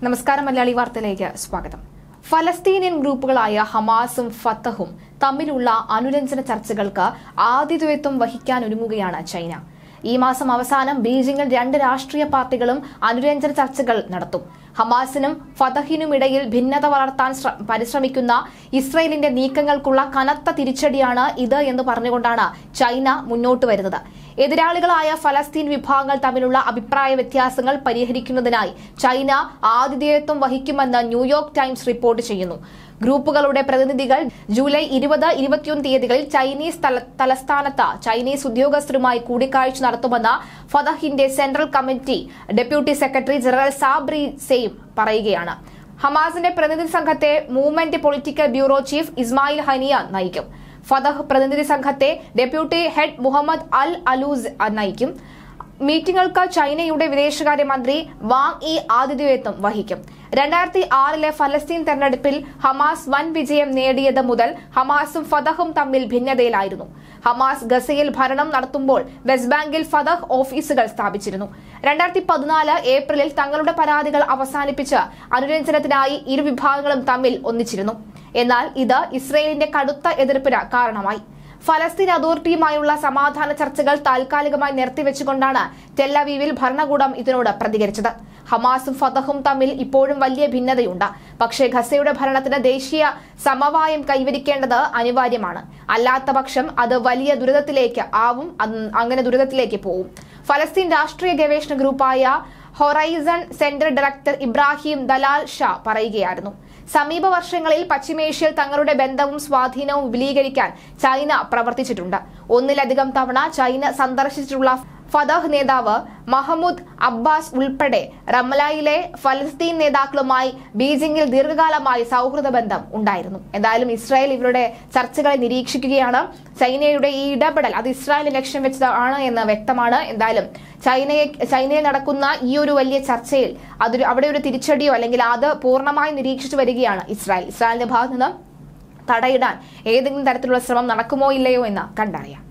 നമസ്കാരം. മലയാളി വാർത്തയിലേക്ക് സ്വാഗതം. ഫലസ്തീനിയൻ ഗ്രൂപ്പുകളായ ഹമാസും ഫത്തഹും തമ്മിലുള്ള അനുരഞ്ജന ചർച്ചകൾക്ക് ആതിഥേയത്വം വഹിക്കാനൊരുങ്ങുകയാണ് ചൈന. ഈ മാസം അവസാനം ബീജിംഗിൽ രണ്ട് രാഷ്ട്രീയ പാർട്ടികളും അനുരഞ്ജന ചർച്ചകൾ നടത്തും. ഹമാസിനും ഫതഹിനുമിടയിൽ ഭിന്നത വളർത്താൻ പരിശ്രമിക്കുന്ന ഇസ്രയേലിന്റെ നീക്കങ്ങൾക്കുള്ള കനത്ത തിരിച്ചടിയാണ് ഇത് എന്ന് പറഞ്ഞുകൊണ്ടാണ് ചൈന മുന്നോട്ട് വരുന്നത്. എതിരാളികളായ ഫലസ്തീൻ വിഭാഗങ്ങൾ തമ്മിലുള്ള അഭിപ്രായ വ്യത്യാസങ്ങൾ പരിഹരിക്കുന്നതിനായി ചൈന ആതിഥേയത്വം വഹിക്കുമെന്ന് ന്യൂയോർക്ക് ടൈംസ് റിപ്പോർട്ട് ചെയ്യുന്നു. ഗ്രൂപ്പുകളുടെ പ്രതിനിധികൾ ജൂലൈ 20-21 തീയതികളിൽ ചൈനീസ് തലസ്ഥാനത്ത് ചൈനീസ് ഉദ്യോഗസ്ഥരുമായി കൂടിക്കാഴ്ച നടത്തുമെന്ന് ഫതഹിന്റെ central committee deputy secretary general Sabri സെയ്ം പറയുകയാണ്. ഹമാസിന്റെ പ്രതിനിധി സംഘത്തെ movement political bureau chief Ismail Haniyeh നയിക്കും. ഫതഹ് പ്രതിനിധി സംഘത്തെ ഡെപ്യൂട്ടി ഹെഡ് മുഹമ്മദ് അൽ അലൂസ് നയിക്കും. മീറ്റിംഗുകൾക്ക് ചൈനയുടെ വിദേശകാര്യമന്ത്രി വാങ് ഇ ആതിഥേയത്വം വഹിക്കും. 2006 ഫലസ്തീൻ തെരഞ്ഞെടുപ്പിൽ ഹമാസ് വൻ വിജയം നേടിയത് മുതൽ ഹമാസും ഫതഹും തമ്മിൽ ഭിന്നതയിലായിരുന്നു. ഹമാസ് ഗസയിൽ ഭരണം നടത്തുമ്പോൾ വെസ്റ്റ് ബാങ്കിൽ ഫതഹ് ഓഫീസുകൾ സ്ഥാപിച്ചിരുന്നു. 2014 ഏപ്രിലിൽ തങ്ങളുടെ പരാതികൾ അവസാനിപ്പിച്ച് അനുരഞ്ജനത്തിനായി ഇരു വിഭാഗങ്ങളും തമ്മിൽ ഒന്നിച്ചിരുന്നു. എന്നാൽ ഇത് ഇസ്രയേലിന്റെ കടുത്ത എതിർപ്പിന് കാരണമായി. ഫലസ്തീൻ അതോറിറ്റിയുമായുള്ള സമാധാന ചർച്ചകൾ താൽക്കാലികമായി നിർത്തിവെച്ചുകൊണ്ടാണ് ടെല്ലവീവിൽ ഭരണകൂടം ഇതിനോട് പ്രതികരിച്ചത്. ഹമാസും ഫതഹും തമ്മിൽ ഇപ്പോഴും വലിയ ഭിന്നതയുണ്ട്. പക്ഷേ ഗസയുടെ ഭരണത്തിന് ദേശീയ സമവായം കൈവരിക്കേണ്ടത് അനിവാര്യമാണ്. അല്ലാത്ത പക്ഷം അത് വലിയ ദുരിതത്തിലേക്ക് പോവും. ഫലസ്തീൻ രാഷ്ട്രീയ ഗവേഷണ ഗ്രൂപ്പായ Horizon centre director Ibrahim Dalalsha പറയുകയായിരുന്നു. സമീപ വർഷങ്ങളിൽ പശ്ചിമേഷ്യയിൽ തങ്ങളുടെ ബന്ധവും സ്വാധീനവും വിപുലീകരിക്കാൻ ചൈന പ്രവർത്തിച്ചിട്ടുണ്ട്. ഒന്നിലധികം തവണ ചൈന സന്ദർശിച്ചിട്ടുള്ള ഫതഹ് നേതാവ് മഹ്മൂദ് അബ്ബാസ് ഉൾപ്പെടെ റമല്ലയിലെ ഫലസ്തീൻ നേതാക്കളുമായി ബീജിംഗിൽ ദീർഘകാലമായി സൗഹൃദ ബന്ധം ഉണ്ടായിരുന്നു. എന്തായാലും ഇസ്രായേൽ ഇവരുടെ ചർച്ചകളെ നിരീക്ഷിക്കുകയാണ്. ചൈനയുടെ ഈ ഇടപെടൽ അത് ഇസ്രായേലിനെ ലക്ഷ്യം വെച്ചതാണ് എന്ന് വ്യക്തമാണ്. എന്തായാലും ചൈനയിൽ നടക്കുന്ന ഈ ഒരു വലിയ ചർച്ചയിൽ അവിടെ ഒരു തിരിച്ചടിയോ അല്ലെങ്കിൽ അത് പൂർണ്ണമായി നിരീക്ഷിച്ചു വരികയാണ് ഇസ്രായേലിന്റെ ഭാഗത്ത് നിന്ന് തടയിടാൻ ഏതെങ്കിലും തരത്തിലുള്ള ശ്രമം നടക്കുമോ ഇല്ലയോ എന്ന് കണ്ടറിയാം.